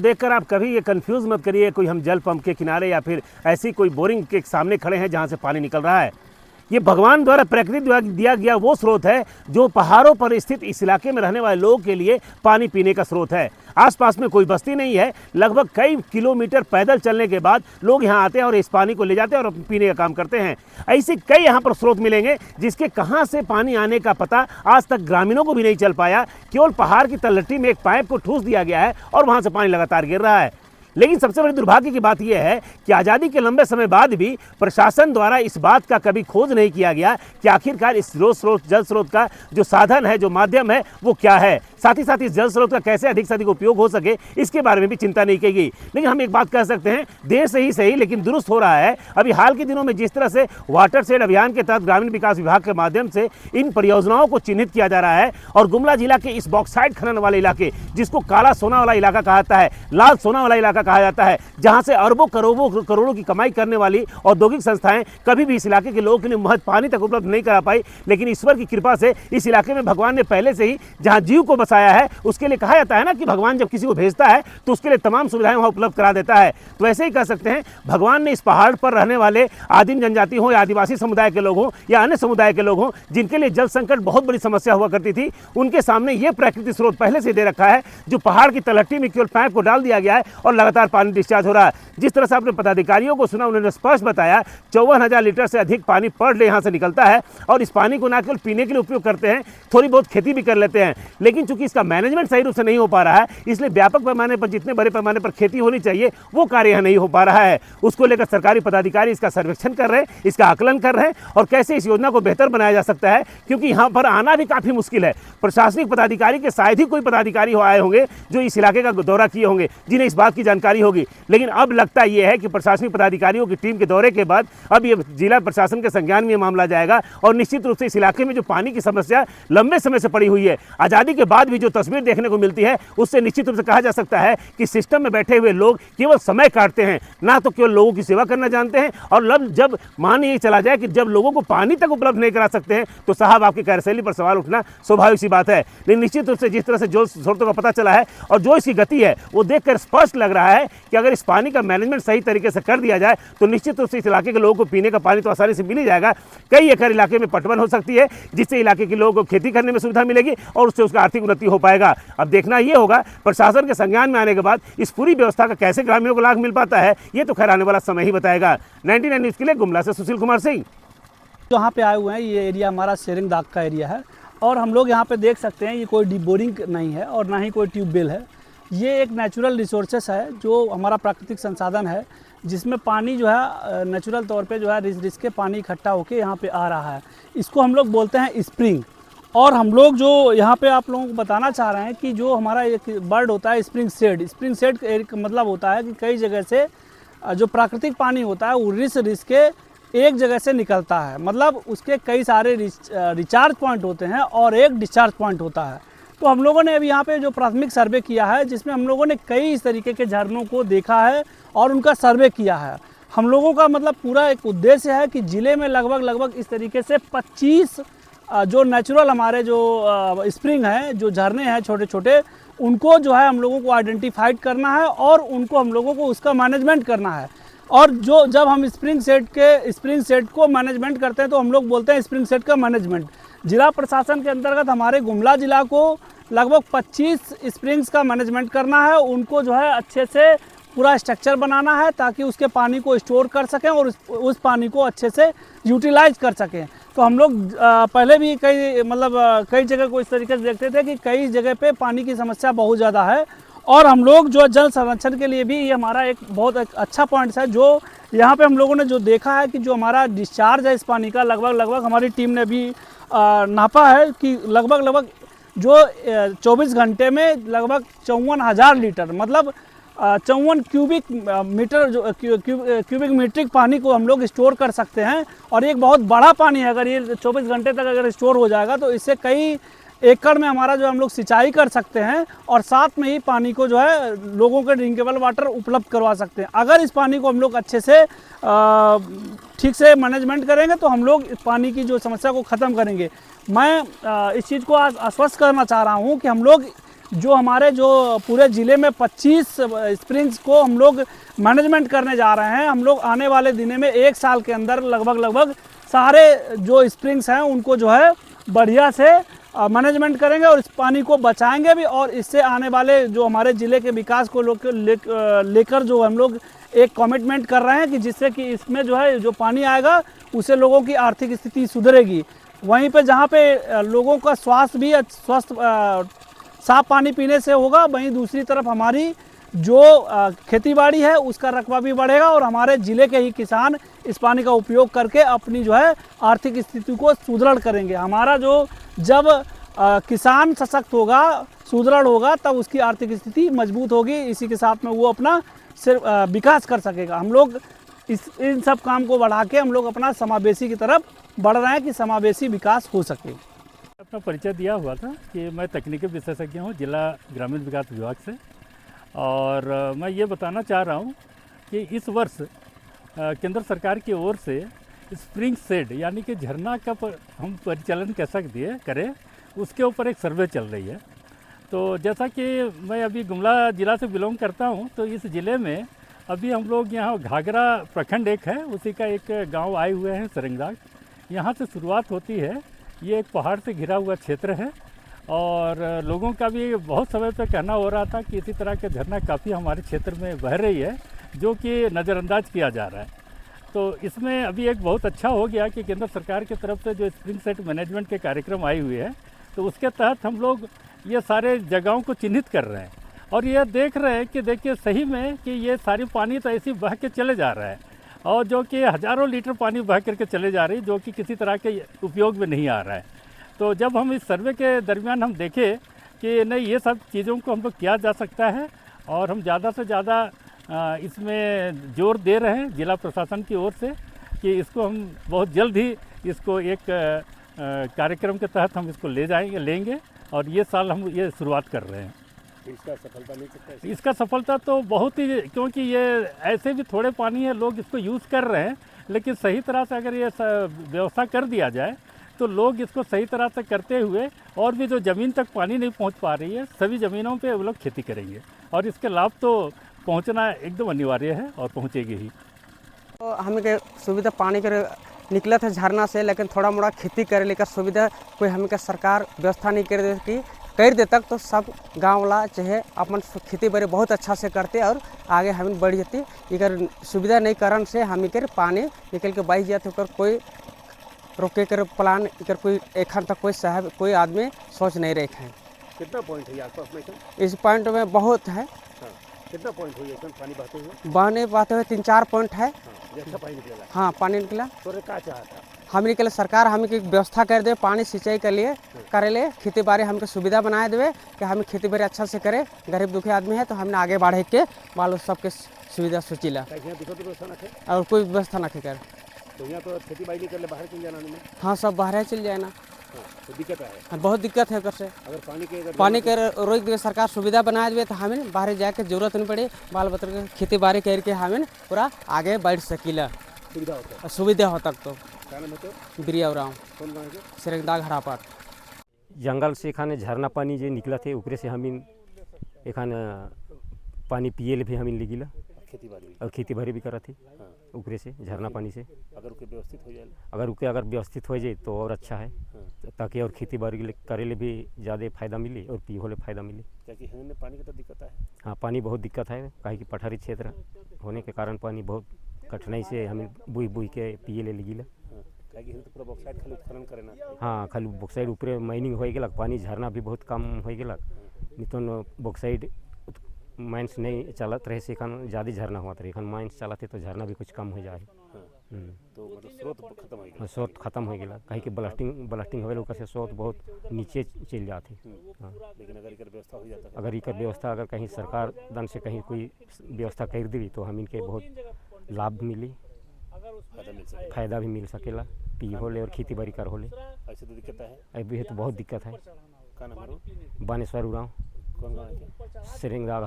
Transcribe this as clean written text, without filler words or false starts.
देखकर आप कभी ये कंफ्यूज मत करिए कोई हम जल पंप के किनारे या फिर ऐसी कोई बोरिंग के सामने खड़े हैं जहां से पानी निकल रहा है। ये भगवान द्वारा प्रकृति द्वारा दिया गया वो स्रोत है जो पहाड़ों पर स्थित इस इलाके में रहने वाले लोगों के लिए पानी पीने का स्रोत है। आसपास में कोई बस्ती नहीं है, लगभग कई किलोमीटर पैदल चलने के बाद लोग यहाँ आते हैं और इस पानी को ले जाते हैं और पीने का काम करते हैं। ऐसे कई यहाँ पर स्रोत मिलेंगे जिसके कहाँ से पानी आने का पता आज तक ग्रामीणों को भी नहीं चल पाया। केवल पहाड़ की तलहटी में एक पाइप को ठूस दिया गया है और वहाँ से पानी लगातार गिर रहा है। लेकिन सबसे बड़ी दुर्भाग्य की बात यह है कि आज़ादी के लंबे समय बाद भी प्रशासन द्वारा इस बात का कभी खोज नहीं किया गया कि आखिरकार इस जल स्रोत का जो साधन है, जो माध्यम है, वो क्या है। साथ ही साथ इस जल स्रोत का कैसे अधिक से अधिक उपयोग हो सके इसके बारे में भी चिंता नहीं की गई। लेकिन हम एक बात कह सकते हैं, देर से ही सही लेकिन दुरुस्त हो रहा है। अभी हाल के दिनों में जिस तरह से वाटर शेड अभियान के तहत ग्रामीण विकास विभाग के माध्यम से इन परियोजनाओं को चिन्हित किया जा रहा है और गुमला जिला के इस बॉक्साइट खनन वाले इलाके, जिसको काला सोना वाला इलाका कहा जाता है, लाल सोना वाला इलाका कहा जाता है, जहां से अरबों करोड़ों की कमाई करने वाली औद्योगिक संस्थाएं कभी भी इस इलाके के लोगों के लिए महज पानी तक उपलब्ध नहीं करा पाई। लेकिन ईश्वर की कृपा से इस इलाके में भगवान ने पहले से ही जहां जीव को बसाया है, उसके लिए कहा जाता है ना कि भगवान जब किसी को भेजता है तो उसके लिए तमाम सुविधाएं वहां उपलब्ध करा देता है। तो ऐसे ही कह सकते हैं, भगवान ने इस पहाड़ पर रहने वाले आदिम जनजाति हो या आदिवासी समुदाय के लोग हों या अन्य समुदाय के लोग हों, जिनके लिए जल संकट बहुत बड़ी समस्या हुआ करती थी, उनके सामने ये प्राकृतिक स्रोत पहले से दे रखा है जो पहाड़ की तलहटी में केवल पाइप को डाल दिया गया है और लगातार पानी डिस्चार्ज हो रहा है। जिस तरह से आपने पदाधिकारियों को सुना, उन्होंने स्पष्ट बताया 54,000 लीटर से अधिक पानी पर डे यहाँ से निकलता है और इस पानी को न केवल पीने के लिए उपयोग करते हैं, थोड़ी बहुत खेती भी कर लेते हैं। लेकिन चूंकि इसका मैनेजमेंट सही रूप से नहीं हो पा रहा है, इसलिए व्यापक पैमाने पर जितने बड़े पैमाने पर खेती होनी चाहिए वो कार्य यहाँ नहीं हो पा रहा है। उसको लेकर सरकारी पदाधिकारी इसका सर्वेक्षण कर रहे हैं, इसका आकलन कर रहे हैं और कैसे इस योजना को बेहतर बनाया जा सकता है, क्योंकि यहाँ पर आना भी काफ़ी मुश्किल है। प्रशासनिक पदाधिकारी के शायद ही कोई पदाधिकारी आए होंगे जो इस इलाके का दौरा किए होंगे, जिन्हें इस बात की जानकारी होगी। लेकिन अब लगता यह है कि प्रशासनिक पदाधिकारियों की टीम के दौरे के बाद अब ये जिला प्रशासन के संज्ञान में मामला जाएगा और निश्चित रूप से इस इलाके में जो पानी की समस्या लंबे समय से पड़ी हुई है, आज़ादी के बाद भी जो तस्वीर देखने को मिलती है, उससे निश्चित रूप से कहा जा सकता है कि सिस्टम में बैठे हुए लोग केवल समय काटते हैं, ना तो केवल लोगों की सेवा करना जानते हैं। और जब मान ये चला जाए कि जब लोगों को पानी तक उपलब्ध नहीं करा सकते हैं, तो साहब आपकी कार्यशैली पर सवाल उठना स्वाभाविक सी बात है। लेकिन निश्चित रूप से जिस तरह से जल स्रोतों का पता चला है और जो इसकी गति है, वो देखकर स्पष्ट लग रहा है कि अगर इस पानी का मैनेजमेंट सही तरीके से कर दिया जाए तो निश्चित रूप से इस इलाके के लोगों को पीने का पानी तो आसानी से मिल ही जाएगा। कई एकड़ इलाके में पटवन हो सकती है, जिससे इलाके के लोगों को खेती करने में सुविधा मिलेगी और उससे उसका आर्थिक उन्नति हो पाएगा। अब देखना ये होगा प्रशासन के संज्ञान में आने के बाद इस पूरी व्यवस्था का कैसे ग्रामीणों को लाभ मिल पाता है, ये तो खैर आने वाला समय ही बताएगा। 99 न्यूज़ के लिए गुमला से सुशील कुमार सिंह। यहाँ पे आए हुए हैं, ये एरिया हमारा शेरिंग दाग का एरिया है और हम लोग यहाँ पे देख सकते हैं ये कोई डी बोरिंग नहीं है और ना ही कोई ट्यूबवेल है। ये एक नेचुरल रिसोर्सेस है जो हमारा प्राकृतिक संसाधन है, जिसमें पानी जो है नेचुरल तौर पे जो है रिस के पानी इकट्ठा होके यहाँ पे आ रहा है। इसको हम लोग बोलते हैं स्प्रिंग। और हम लोग जो यहाँ पे आप लोगों को बताना चाह रहे हैं कि जो हमारा एक बर्ड होता है स्प्रिंग सेड का मतलब होता है कि कई जगह से जो प्राकृतिक पानी होता है वो रिस के एक जगह से निकलता है, मतलब उसके कई सारे रिचार्ज पॉइंट होते हैं और एक डिस्चार्ज पॉइंट होता है। तो हम लोगों ने अभी यहाँ पे जो प्राथमिक सर्वे किया है, जिसमें हम लोगों ने कई इस तरीके के झरनों को देखा है और उनका सर्वे किया है। हम लोगों का मतलब पूरा एक उद्देश्य है कि ज़िले में लगभग इस तरीके से 25 जो नेचुरल हमारे जो स्प्रिंग हैं, जो झरने हैं छोटे छोटे, उनको जो है हम लोगों को आइडेंटिफाइड करना है और उनको हम लोगों को उसका मैनेजमेंट करना है। और जो जब हम स्प्रिंग सेट को मैनेजमेंट करते हैं तो हम लोग बोलते हैं स्प्रिंग सेट का मैनेजमेंट। जिला प्रशासन के अंतर्गत हमारे गुमला जिला को लगभग 25 स्प्रिंग्स का मैनेजमेंट करना है। उनको जो है अच्छे से पूरा स्ट्रक्चर बनाना है ताकि उसके पानी को स्टोर कर सकें और उस पानी को अच्छे से यूटिलाइज कर सकें। तो हम लोग पहले भी कई जगह को इस तरीके से देखते थे कि कई जगह पे पानी की समस्या बहुत ज़्यादा है और हम लोग जो जल संरक्षण के लिए भी ये हमारा एक बहुत अच्छा पॉइंट है। जो यहाँ पे हम लोगों ने जो देखा है कि जो हमारा डिस्चार्ज है इस पानी का लगभग हमारी टीम ने भी नापा है कि लगभग जो 24 घंटे में लगभग 54,000 लीटर, मतलब 54 क्यूबिक मीट्रिक पानी को हम लोग स्टोर कर सकते हैं। और एक बहुत बड़ा पानी है, अगर ये 24 घंटे तक अगर स्टोर हो जाएगा तो इससे कई एकड़ में हमारा जो हम लोग सिंचाई कर सकते हैं और साथ में ही पानी को जो है लोगों के ड्रिंकेबल वाटर उपलब्ध करवा सकते हैं। अगर इस पानी को हम लोग अच्छे से ठीक से मैनेजमेंट करेंगे तो हम लोग इस पानी की जो समस्या को ख़त्म करेंगे। मैं इस चीज़ को आश्वस्त करना चाह रहा हूँ कि हम लोग जो हमारे जो पूरे ज़िले में 25 स्प्रिंग्स को हम लोग मैनेजमेंट करने जा रहे हैं। हम लोग आने वाले दिनों में 1 साल के अंदर लगभग सारे जो स्प्रिंग्स हैं उनको जो है बढ़िया से मैनेजमेंट करेंगे और इस पानी को बचाएंगे भी, और इससे आने वाले जो हमारे ज़िले के विकास को लेकर जो हम लोग एक कमिटमेंट कर रहे हैं कि जिससे कि इसमें जो है जो पानी आएगा उससे लोगों की आर्थिक स्थिति सुधरेगी। वहीं पे जहाँ पे लोगों का स्वास्थ्य भी स्वस्थ साफ पानी पीने से होगा, वहीं दूसरी तरफ हमारी जो खेतीबाड़ी है उसका रकबा भी बढ़ेगा और हमारे ज़िले के ही किसान इस पानी का उपयोग करके अपनी जो है आर्थिक स्थिति को सुदृढ़ करेंगे। हमारा जो जब किसान सशक्त होगा, सुदृढ़ होगा, तब उसकी आर्थिक स्थिति मजबूत होगी। इसी के साथ में वो अपना सिर्फ विकास कर सकेगा। हम लोग इन सब काम को बढ़ा के हम लोग अपना समावेशी की तरफ बढ़ रहे हैं कि समावेशी विकास हो सके। अपना परिचय दिया हुआ था कि मैं तकनीकी विशेषज्ञ हूँ जिला ग्रामीण विकास विभाग से, और मैं ये बताना चाह रहा हूँ कि इस वर्ष केंद्र सरकार की ओर से स्प्रिंग सेड यानी कि झरना का हम परिचालन कैसा करें उसके ऊपर एक सर्वे चल रही है। तो जैसा कि मैं अभी गुमला ज़िला से बिलोंग करता हूँ, तो इस ज़िले में अभी हम लोग यहाँ घाघरा प्रखंड एक है, उसी का एक गांव आए हुए हैं सेरेंगदाग। यहाँ से शुरुआत होती है। ये एक पहाड़ से घिरा हुआ क्षेत्र है और लोगों का भी बहुत समय पर कहना हो रहा था कि इसी तरह के झरना काफ़ी हमारे क्षेत्र में बह रही है, जो कि नज़रअंदाज किया जा रहा है। तो इसमें अभी एक बहुत अच्छा हो गया कि केंद्र सरकार की तरफ से जो स्प्रिंग सेट मैनेजमेंट के कार्यक्रम आई हुई है, तो उसके तहत हम लोग ये सारे जगहों को चिन्हित कर रहे हैं और ये देख रहे हैं कि देखिए सही में कि ये सारी पानी तो ऐसी बह के चले जा रहा है और जो कि हज़ारों लीटर पानी बह करके चले जा रही है, जो कि किसी तरह के उपयोग में नहीं आ रहा है। तो जब हम इस सर्वे के दरमियान हम देखें कि नहीं, ये सब चीज़ों को हम लोग किया जा सकता है और हम ज़्यादा से ज़्यादा इसमें जोर दे रहे हैं जिला प्रशासन की ओर से कि इसको हम बहुत जल्द ही इसको एक कार्यक्रम के तहत हम इसको लेंगे और ये साल हम ये शुरुआत कर रहे हैं। इसका सफलता मिल सकता है? इसका सफलता तो बहुत ही, क्योंकि ये ऐसे भी थोड़े पानी है, लोग इसको यूज़ कर रहे हैं, लेकिन सही तरह से अगर ये व्यवस्था कर दिया जाए तो लोग इसको सही तरह से करते हुए और भी जो ज़मीन तक पानी नहीं पहुंच पा रही है, सभी ज़मीनों पे वो लोग खेती करेंगे और इसके लाभ तो पहुंचना एकदम अनिवार्य है और पहुंचेगी ही। तो हमें के सुविधा पानी के निकला था झरना से, लेकिन थोड़ा मोड़ा खेती करे लेकर सुविधा कोई हमें के सरकार व्यवस्था नहीं कर दे तक तो सब गाँव वाला चाहे अपन खेती बाड़ी बहुत अच्छा से करते और आगे हमें बढ़ जाती। इकर सुविधा नहीं करन से हम इकर पानी निकल के बह जाते, कोई रोके कर प्लान इकर कोई एखन तक कोई साहब कोई आदमी सोच नहीं रखे हैं। कितना पॉइंट है आसपास में? इस पॉइंट में बहुत है। हाँ, कितना पॉइंट हुई है पानी बहते हुए? बहते हुए 3-4 पॉइंट है। अच्छा पानी निकला? हाँ, पानी निकला। तो क्या चाहता हमने के लिए सरकार हमें की व्यवस्था कर दे पानी सिंचाई के लिए करे ले, खेती बाड़ी हमको सुविधा बनाए देवे कि हम खेती बाड़ी अच्छा से करे। गरीब दुखी आदमी है तो हमने आगे बढ़े के बाल सबके सुविधा सोचिला और कोई व्यवस्था ना कर। तो यहाँ तो खेती बाड़ी नहीं कर ले, बाहर चल जाना नहीं? हाँ, सब बाहर चल जाए ना। तो दिक्कत है? हाँ, बहुत दिक्कत है। अगर से अगर पानी के रोक दे सरकार सुविधा बना देवे तो हमें बाहर जाके जरूरत नहीं पड़े, बाल बच्चों के खेती बाड़ी करके हमें पूरा आगे बढ़ सकीला। सुविधा हो तक तो बिरिया सेरेंगदाग हरापाट जंगल से खाने झरना पानी जो निकला थे ऊपरे से हम एखान पानी पिए भी हम लगिला और खेती बाड़ी भी करा थी ऊपरे से झरना पानी से। अगर उके व्यवस्थित हो जाए, अगर व्यवस्थित हो जाए तो और अच्छा है, ताकि और खेती बाड़ी करे ले भी ज़्यादा फायदा मिले और पीहो ले फायदा मिले। क्योंकि हमें पानी की तो दिक्कत है। हाँ, पानी बहुत दिक्कत है, काहे कि पठारी क्षेत्र होने के कारण पानी बहुत कठिनाई से हमें बुई के पिए ले लगिला। हाँ, खाली बॉक्साइड ऊपरे माइनिंग हो गया, पानी झरना भी बहुत कम हो गया, नहीं तो बॉक्साइड माइंस नहीं चलत रहे से खान ज़्यादा झरना हुआ रहे, खान माइंस चलाते तो झरना भी कुछ कम हो जाए। तो मतलब स्रोत खत्म हो गया। स्रोत खत्म हो गया, कहीं कि ब्लास्टिंग होवे से स्रोत बहुत नीचे चल जाते। हाँ, लेकिन अगर इकर व्यवस्था हो जाता, अगर इकर व्यवस्था अगर कहीं सरकार दन से कहीं कोई व्यवस्था कर दी तो हम इनके बहुत लाभ मिली, फायदा भी मिल सकेला, पी हो ले और खेती बाड़ी कर हो ले। ऐसे तो दिक्कत है अभी तो बहुत दिक्कत है। का नाम है? बानेश्वर उड़ाव कौन गाँव है? सेरेंगदाग